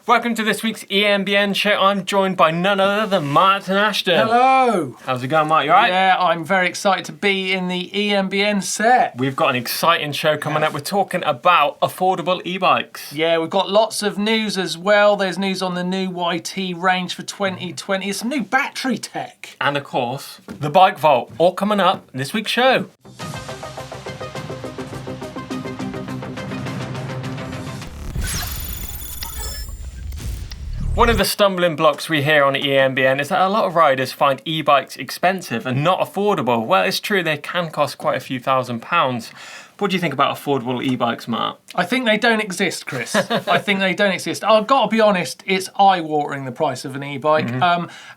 Welcome to this week's EMBN Show. I'm joined by none other than Martyn Ashton. Hello. How's it going, Mark? You alright? Yeah, I'm very excited to be in the EMBN set. We've got an exciting show coming up. We're talking about affordable e-bikes. Yeah, we've got lots of news as well. There's news on the new YT range for 2020. There's some new battery tech. And of course, the Bike Vault. All coming up in this week's show. One of the stumbling blocks we hear on EMBN is that a lot of riders find e-bikes expensive and not affordable. Well, it's true, they can cost quite a few £1,000s. What do you think about affordable e-bikes, Mark? I think they don't exist, Chris. I think they don't exist. I've got to be honest, it's eye-watering, the price of an e-bike.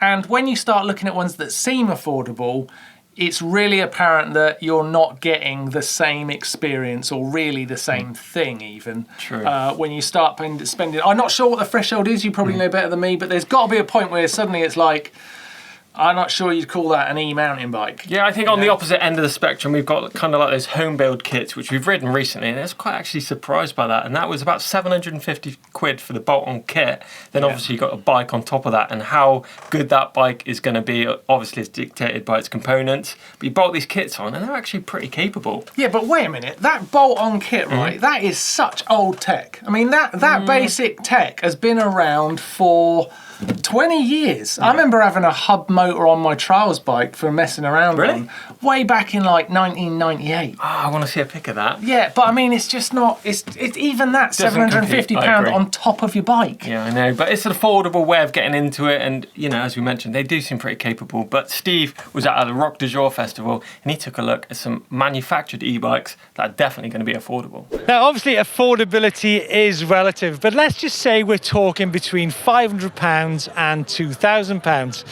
And when you start looking at ones that seem affordable, it's really apparent that you're not getting the same experience or really the same thing even. True. When you start spending, I'm not sure what the threshold is, you probably know better than me, but there's got to be a point where suddenly it's like, I'm not sure you'd call that an e-mountain bike. Yeah, I think on the opposite end of the spectrum, we've got kind of like those home build kits, which we've ridden recently, and I was quite actually surprised by that. And that was about 750 quid for the bolt-on kit. Then obviously you've got a bike on top of that, and how good that bike is going to be, obviously is dictated by its components. But you bolt these kits on, and they're actually pretty capable. Yeah, but wait a minute, that bolt-on kit, right, that is such old tech. I mean, that basic tech has been around for 20 years. I remember having a hub motor on my trials bike for messing around on way back in like 1998. Oh, I want to see a pic of that. Yeah, but I mean, it's just not, it's even that £750 on top of your bike. Yeah, I know, but it's an affordable way of getting into it, and you know, as we mentioned, they do seem pretty capable. But Steve was at the Rock du Jour festival, and he took a look at some manufactured e-bikes that are definitely going to be affordable. Now, obviously, affordability is relative, but let's just say we're talking between £500 and £2,000.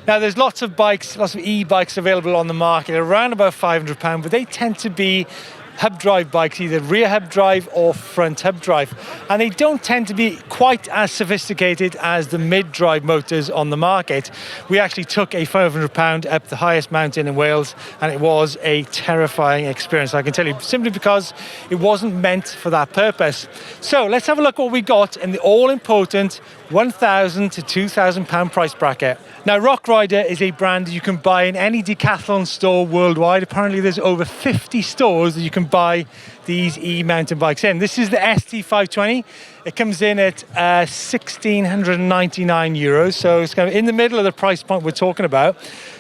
Now, there's lots of bikes, lots of e-bikes available on the market around about £500, but they tend to be hub drive bikes, either rear hub drive or front hub drive. And they don't tend to be quite as sophisticated as the mid-drive motors on the market. We actually took a £500 up the highest mountain in Wales, and it was a terrifying experience, I can tell you, simply because it wasn't meant for that purpose. So let's have a look what we got in the all-important £1,000 to £2,000 price bracket. Now, Rockrider is a brand you can buy in any Decathlon store worldwide. Apparently, there's over 50 stores that you can buy these e-mountain bikes in. This is the ST520. It comes in at €1,699, so it's kind of in the middle of the price point we're talking about.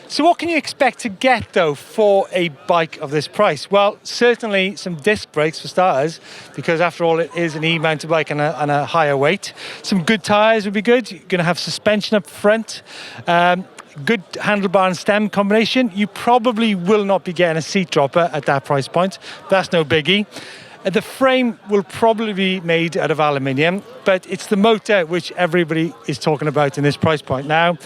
So what can you expect to get, though, for a bike of this price? Well, certainly some disc brakes for starters, because after all, it is an e-mountain bike and a higher weight. Some good tyres would be good. You're going to have suspension up front. Good handlebar and stem combination. You probably will not be getting a seat dropper at that price point. That's no biggie. The frame will probably be made out of aluminium, but it's the motor which everybody is talking about in this price point. Now,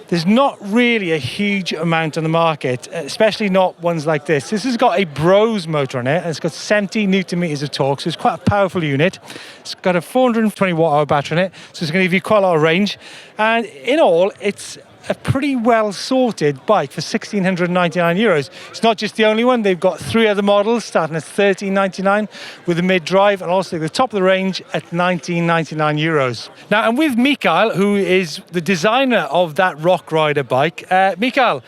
there's not really a huge amount on the market, especially not ones like this. This has got a Bros motor on it, and it's got 70 Newton meters of torque, so it's quite a powerful unit. It's got a 420 watt-hour battery in it, so it's going to give you quite a lot of range. And in all, it's a pretty well sorted bike for €1,699. It's not just the only one. They've got 3 other models starting at €1,399 with a mid-drive, and also the top of the range at €1,999. Now, I'm with Mikael, who is the designer of that Rockrider bike. Mikael,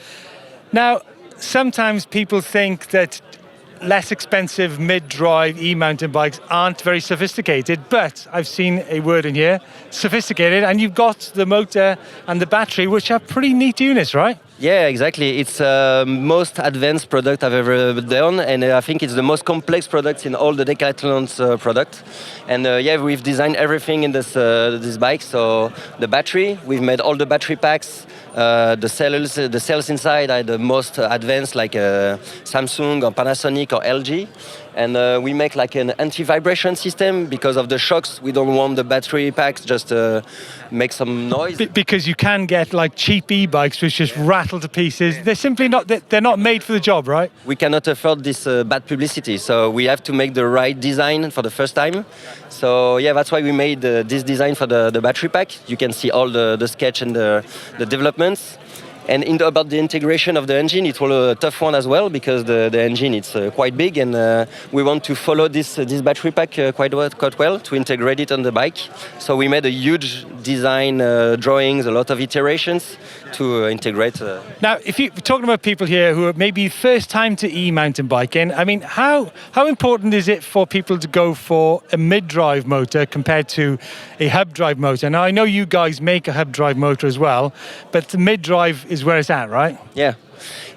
now, sometimes people think that less expensive mid-drive e-mountain bikes aren't very sophisticated, but I've seen a word in here, sophisticated, and you've got the motor and the battery, which are pretty neat units, right? Yeah, exactly. It's the most advanced product I've ever done, and I think it's the most complex product in all the Decathlon's product. And yeah, we've designed everything in this bike. So the battery, we've made all the battery packs. The cells inside are the most advanced, like Samsung or Panasonic or LG. And we make like an anti-vibration system because of the shocks. We don't want the battery packs just make some noise. Because you can get like cheap e-bikes which just rattle to pieces. They're simply not, they're not made for the job, right? We cannot afford this bad publicity, so we have to make the right design for the first time. So yeah, that's why we made this design for the battery pack. You can see all the sketch and the developments. And about the integration of the engine, it was a tough one as well because the engine it's quite big, and we want to follow this battery pack quite well to integrate it on the bike. So we made a huge design drawings, a lot of iterations to integrate. Now, if you're talking about people here who are maybe first time to e-mountain biking, I mean, how important is it for people to go for a mid-drive motor compared to a hub drive motor? Now, I know you guys make a hub drive motor as well, but the mid-drive is where it's at, right?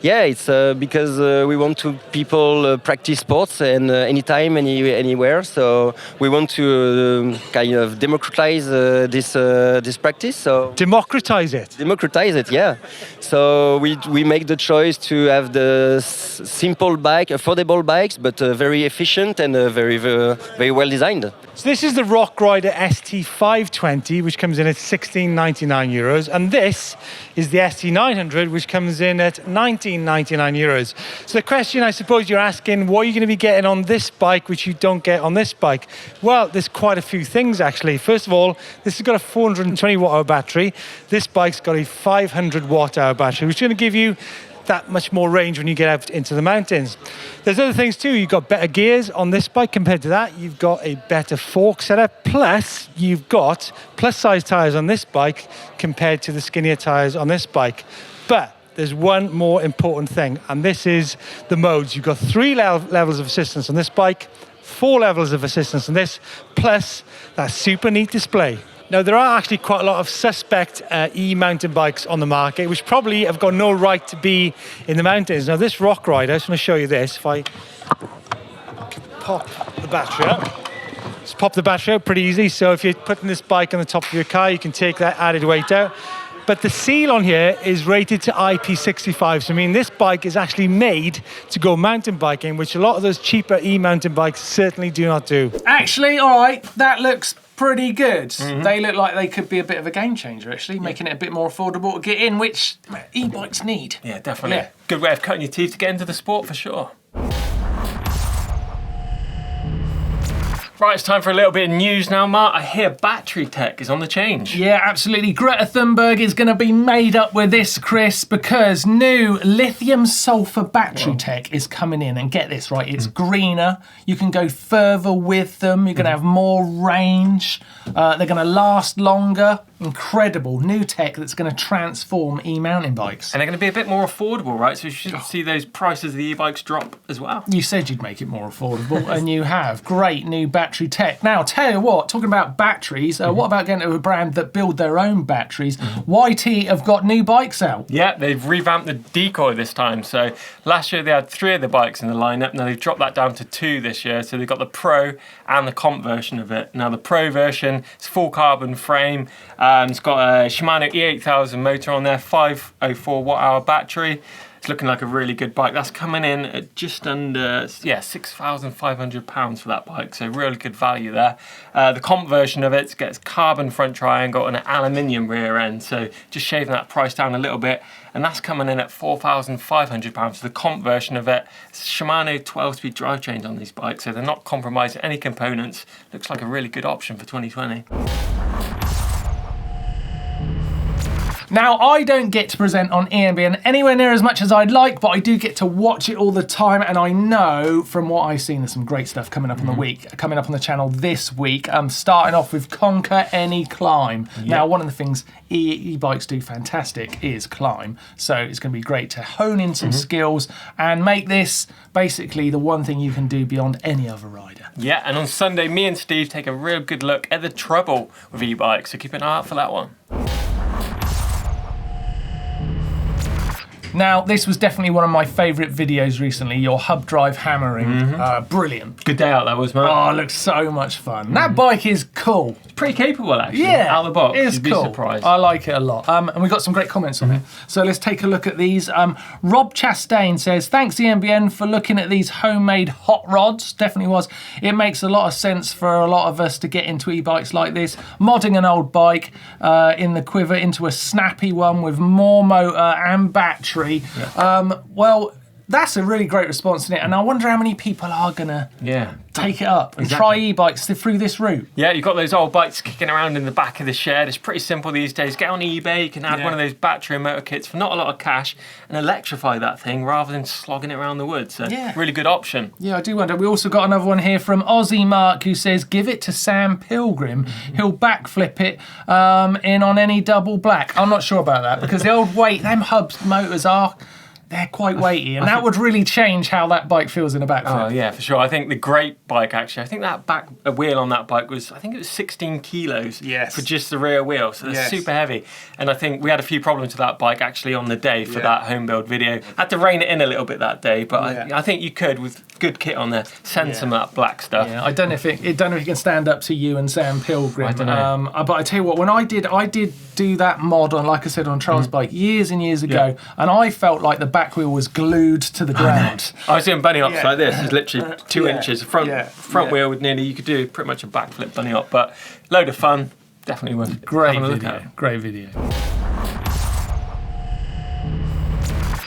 Yeah, it's because we want to people practice sports and anytime, anywhere. So we want to kind of democratize this practice. So Democratize it. Democratize it, yeah. So we make the choice to have the simple bike, affordable bikes, but very efficient and very well designed. So this is the Rockrider ST520, which comes in at €16.99, and this is the ST900, which comes in at €19.99. So the question I suppose you're asking, what are you going to be getting on this bike which you don't get on this bike? Well, there's quite a few things actually. First of all, this has got a 420 watt hour battery. This bike's got a 500 watt hour battery, which is going to give you that much more range when you get out into the mountains. There's other things too. You've got better gears on this bike compared to that. You've got a better fork setup. Plus, you've got plus size tyres on this bike compared to the skinnier tyres on this bike. But there's one more important thing, and this is the modes. You've got 3 levels of assistance on this bike, 4 levels of assistance on this, plus that super neat display. Now, there are actually quite a lot of suspect e-mountain bikes on the market, which probably have got no right to be in the mountains. Now, this Rockrider, I just want to show you this. If I pop the battery out, just pop the battery out pretty easy. So if you're putting this bike on the top of your car, you can take that added weight out. But the seal on here is rated to IP65. So, I mean, this bike is actually made to go mountain biking, which a lot of those cheaper e-mountain bikes certainly do not do. Actually, all right, that looks pretty good. They look like they could be a bit of a game changer, actually, making it a bit more affordable to get in, which e-bikes need. Yeah, definitely. Yeah. Good way of cutting your teeth to get into the sport for sure. Right, it's time for a little bit of news now, Mark. I hear battery tech is on the change. Yeah, absolutely. Greta Thunberg is going to be made up with this, Chris, because new lithium sulfur battery tech is coming in. And get this, right, it's greener. You can go further with them. You're going to have more range. They're going to last longer. Incredible new tech that's going to transform e-mountain bikes. And they're going to be a bit more affordable, right? So you should see those prices of the e-bikes drop as well. You said you'd make it more affordable, and you have. Great new battery tech. Now, tell you what, talking about batteries, what about getting to a brand that build their own batteries? YT have got new bikes out. Yeah, they've revamped the Decoy this time. So last year they had 3 of the bikes in the lineup. Now they've dropped that down to 2 this year. So they've got the Pro and the Comp version of it. Now the Pro version is full carbon frame. It's got a Shimano E8000 motor on there, 504 watt hour battery. It's looking like a really good bike. That's coming in at just under, £6,500 for that bike. So really good value there. The Comp version of it gets carbon front triangle and an aluminium rear end. So just shaving that price down a little bit. And that's coming in at £4,500 for the Comp version of it. It's Shimano 12-speed drivetrains on these bikes, so they're not compromising any components. Looks like a really good option for 2020. Now, I don't get to present on EMBN anywhere near as much as I'd like, but I do get to watch it all the time, and I know from what I've seen there's some great stuff coming up on the channel this week. Starting off with Conquer Any Climb. Yep. Now, one of the things e-bikes do fantastic is climb, so it's going to be great to hone in some skills and make this basically the one thing you can do beyond any other rider. Yeah, and on Sunday, me and Steve take a real good look at the trouble with e-bikes, so keep an eye out for that one. Now, this was definitely one of my favourite videos recently, your hub drive hammering. Brilliant. Good day out that was, man. Oh, it looks so much fun. That bike is cool. Pretty capable, actually. Yeah, out of the box. It's You'd be cool. surprised. I like it a lot. And we got some great comments on it. So let's take a look at these. Rob Chastain says, thanks EMBN for looking at these homemade hot rods. Definitely was. It makes a lot of sense for a lot of us to get into e-bikes like this. Modding an old bike in the quiver into a snappy one with more motor and battery. Yeah. Well, that's a really great response, isn't it? And I wonder how many people are gonna take it up and try e-bikes through this route. Yeah, you've got those old bikes kicking around in the back of the shed. It's pretty simple these days. Get on eBay, you can add one of those battery and motor kits for not a lot of cash and electrify that thing rather than slogging it around the woods. So really good option. Yeah, I do wonder. We also got another one here from Aussie Mark who says, give it to Sam Pilgrim. He'll backflip it in on any double black. I'm not sure about that because the old weight, them hubs motors they're quite weighty, and that would really change how that bike feels in a backflip. Oh yeah, for sure. I think the great bike actually. I think that back wheel on that bike was 16 kilos for just the rear wheel, so it's super heavy. And I think we had a few problems with that bike actually on the day for that home build video. Had to rein it in a little bit that day, but I think you could with good kit on there send some of that black stuff. Yeah, I don't know if it can stand up to you and Sam Pilgrim. I don't know. But I tell you what, when I did do that mod on, like I said, on Charles' bike years and years ago, and I felt like the back wheel was glued to the ground. I was doing bunny hops like this. It's literally 2 inches. Front wheel would you could do pretty much a backflip bunny hop, but load of fun. Definitely worth having a look at. Great video.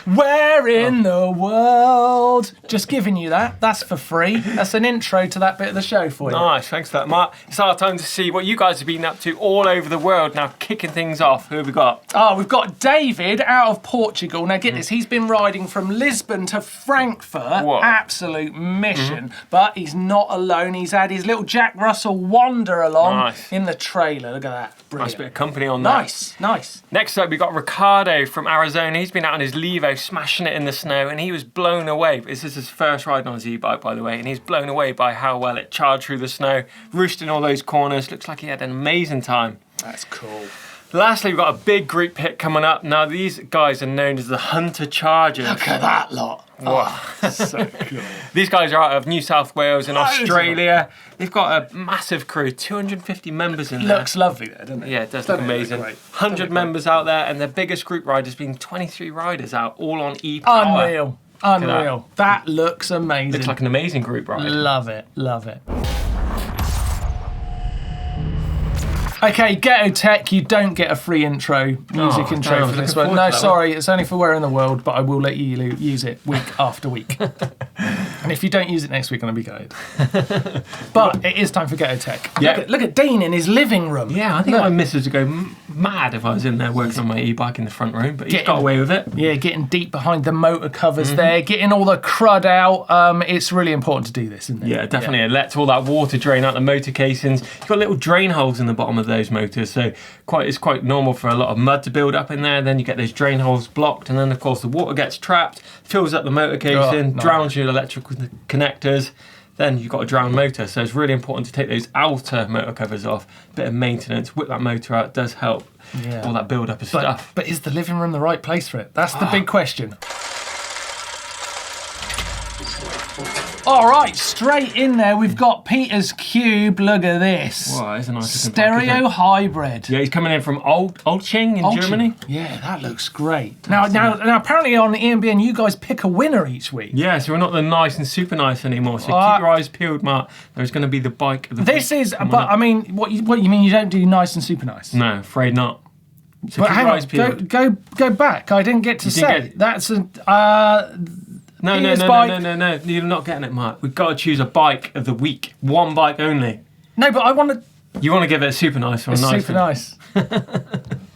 Where in the world? Just giving you that. That's for free. That's an intro to that bit of the show for you. Nice, thanks for that, Mark. It's our time to see what you guys have been up to all over the world. Now, kicking things off, who have we got? Oh, we've got David out of Portugal. Now, get this, he's been riding from Lisbon to Frankfurt. Whoa. Absolute mission. But he's not alone. He's had his little Jack Russell wander along in the trailer. Look at that. Brilliant. Nice bit of company on that. Nice. Next up, we got Ricardo from Arizona. He's been out on his Levo, smashing it in the snow, and he was blown away. This is his first ride on his e-bike, by the way, and he's blown away by how well it charged through the snow, roosted in all those corners. Looks like he had an amazing time. That's cool. Lastly, we've got a big group hit coming up. Now, these guys are known as the Hunter Chargers. Look at that lot. Wow. So cool. These guys are out of New South Wales in Australia. They've got a massive crew, 250 members in there. Looks lovely there, doesn't it? Yeah, it does look amazing. 100 members out there, and their biggest group ride has been 23 riders out, all on e-power. Unreal. That looks amazing. Looks like an amazing group ride. Love it. Okay, Ghetto Tech, you don't get a free music intro for this one. No, sorry, it's only for Where in the World, but I will let you use it week after week. And if you don't use it next week, I'm going to be gutted. But it is time for Ghetto Tech. Yeah. Look at Dean in his living room. Yeah, I think my missus would go mad if I was in there working on my e-bike in the front room, but he's got away with it. Yeah, getting deep behind the motor covers there, getting all the crud out. It's really important to do this, isn't it? Yeah, definitely. It lets all that water drain out the motor casings. You've got little drain holes in the bottom of those motors, so it's quite normal for a lot of mud to build up in there. Then you get those drain holes blocked, and then of course the water gets trapped, fills up the motor casing, drowns your electrical connectors. Then you've got a drowned motor, so it's really important to take those outer motor covers off. Bit of maintenance, whip that motor out, does help all that build up of stuff. But is the living room the right place for it? That's the big question. All right, straight in there, we've got Peter's Cube. Look at this. Wow, it's a nice stereo hybrid. Yeah, he's coming in from Olching in Germany. Yeah, that looks great. Now, apparently on the EMBN, you guys pick a winner each week. Yeah, so we're not the nice and super nice anymore. So keep your eyes peeled, Mark. There's going to be the bike of the week. I mean, what you mean? You don't do nice and super nice? No, afraid not. So but hang on, go back. I didn't get to say that's a. No, you're not getting it, Mark. We've got to choose a bike of the week. One bike only. No, but I want to... You want to give it a super nice or a nice? Super nice.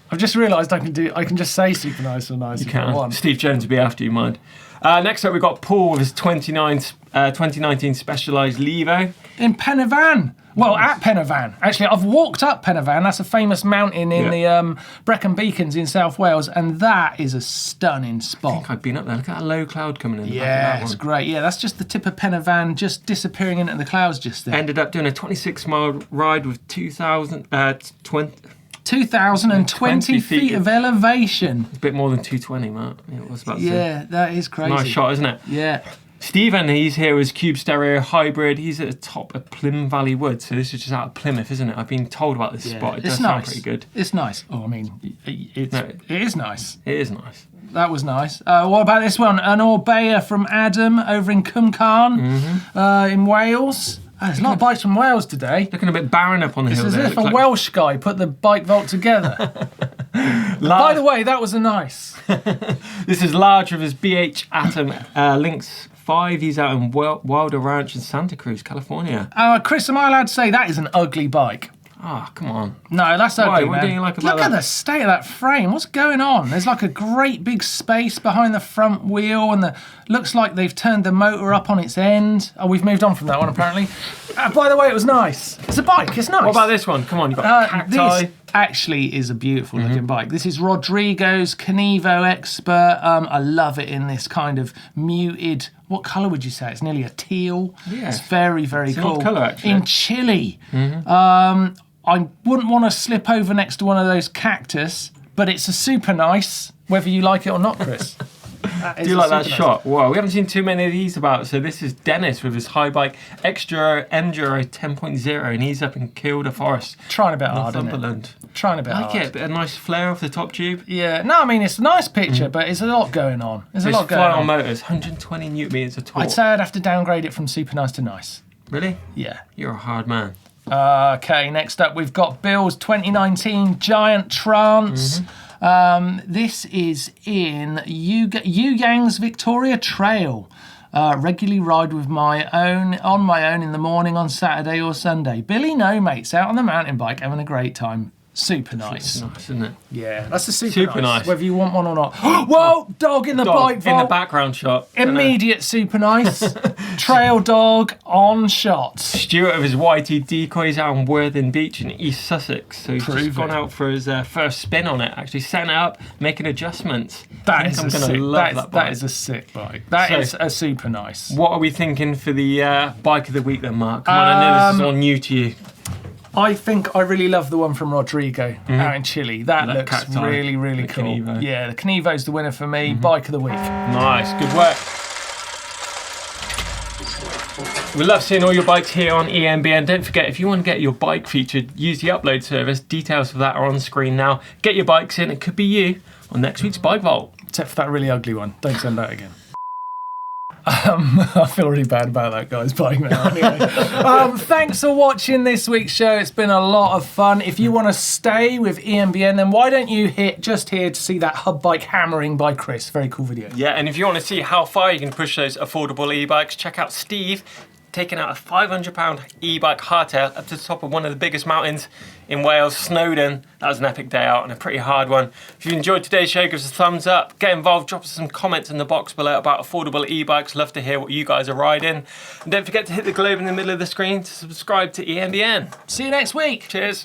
I've just realised I can just say super nice or nice. You can. Steve Jones will be after you, mind. Next up, we've got Paul with his 2019 Specialized Levo. In Penavan. Well, at Penavan. Actually, I've walked up Penavan. That's a famous mountain in the Brecon Beacons in South Wales, and that is a stunning spot. I think I've been up there. Look at that low cloud coming in. Yeah, it's great. Yeah, that's just the tip of Penavan, just disappearing into the clouds just there. Ended up doing a 26-mile ride with 2,020 feet of elevation. A bit more than 220, Mark. It was about that is crazy. Nice shot, isn't it? Yeah. Stephen, he's here as Cube Stereo Hybrid. He's at the top of Plym Valley Wood, so this is just out of Plymouth, isn't it? I've been told about this spot. It does sound pretty good. It's nice. Oh, I mean, it is nice. It is nice. That was nice. What about this one? An Orbea from Adam over in Cwmcarn in Wales. There's a lot of bikes from Wales today. Looking a bit barren up on the hill there. It's as if a Welsh guy put the bike vault together. By the way, that was a nice. This is large with his BH Atom Lynx 5. He's out in Wilder Ranch in Santa Cruz, California. Chris, am I allowed to say that is an ugly bike? Ah, come on. No, that's ugly, man. What do you like about Look at the state of that frame. What's going on? There's like a great big space behind the front wheel, and looks like they've turned the motor up on its end. Oh, we've moved on from that one, apparently. By the way, it was nice. It's a bike. It's nice. What about this one? Come on, you've got cacti. This actually is a beautiful looking bike. This is Rodrigo's Canevo Expert. I love it in this kind of muted. What colour would you say? It's nearly a teal. Yeah. It's very, very It's an cool. odd colour, actually. In chili. I wouldn't want to slip over next to one of those cactus, but it's a super nice, whether you like it or not, Chris. Do you like that shot? Wow, we haven't seen too many of these about. So this is Dennis with his high bike Enduro 10.0, and he's up in Kielder Forest. Trying a bit hard, isn't Northumberland. it? Trying a bit hard. I like it, a bit of nice flare off the top tube. Yeah, no, I mean, it's a nice picture, but it's a lot going on. There's a lot going fly on on. motors, 120 newton meters of torque. I'd say I'd have to downgrade it from super nice to nice. Really? Yeah. You're a hard man. Okay, next up we've got Bill's 2019 Giant Trance. This is in Yuyang's Victoria Trail. Regularly ride with on my own in the morning on Saturday or Sunday. Billy No Mates out on the mountain bike having a great time. Super nice. It's nice, isn't it? Yeah, that's a super nice. Whether you want one or not. Whoa, dog in the bike vault. in the background shot. Immediate super nice. Trail dog on shot. Stuart of his YT Decoys out on Worthing Beach in East Sussex. So he's just gone it. out for his first spin on it, actually setting it up, making adjustments. That is I'm a gonna sick love that bike. That is a sick bike. That is a super nice. What are we thinking for the bike of the week then, Mark? Come on, I know this is all new to you. I think I really love the one from Rodrigo out in Chile. That looks cacti, really, really the cool. Canevo. Yeah, the Canevo's the winner for me. Bike of the week. Nice, good work. We love seeing all your bikes here on EMBN. Don't forget, if you want to get your bike featured, use the upload service. Details for that are on screen now. Get your bikes in. It could be you on next week's Bike Vault. Except for that really ugly one. Don't send that again. I feel really bad about that guy's bike now. Anyway, thanks for watching this week's show. It's been a lot of fun. If you want to stay with EMBN, then why don't you hit just here to see that hub bike hammering by Chris. Very cool video. Yeah, and if you want to see how far you can push those affordable e-bikes, check out Steve taking out a £500 e-bike hardtail up to the top of one of the biggest mountains in Wales, Snowdon. That was an epic day out and a pretty hard one. If you enjoyed today's show, give us a thumbs up, get involved, drop us some comments in the box below about affordable e-bikes. Love to hear what you guys are riding. And don't forget to hit the globe in the middle of the screen to subscribe to EMBN. See you next week. Cheers.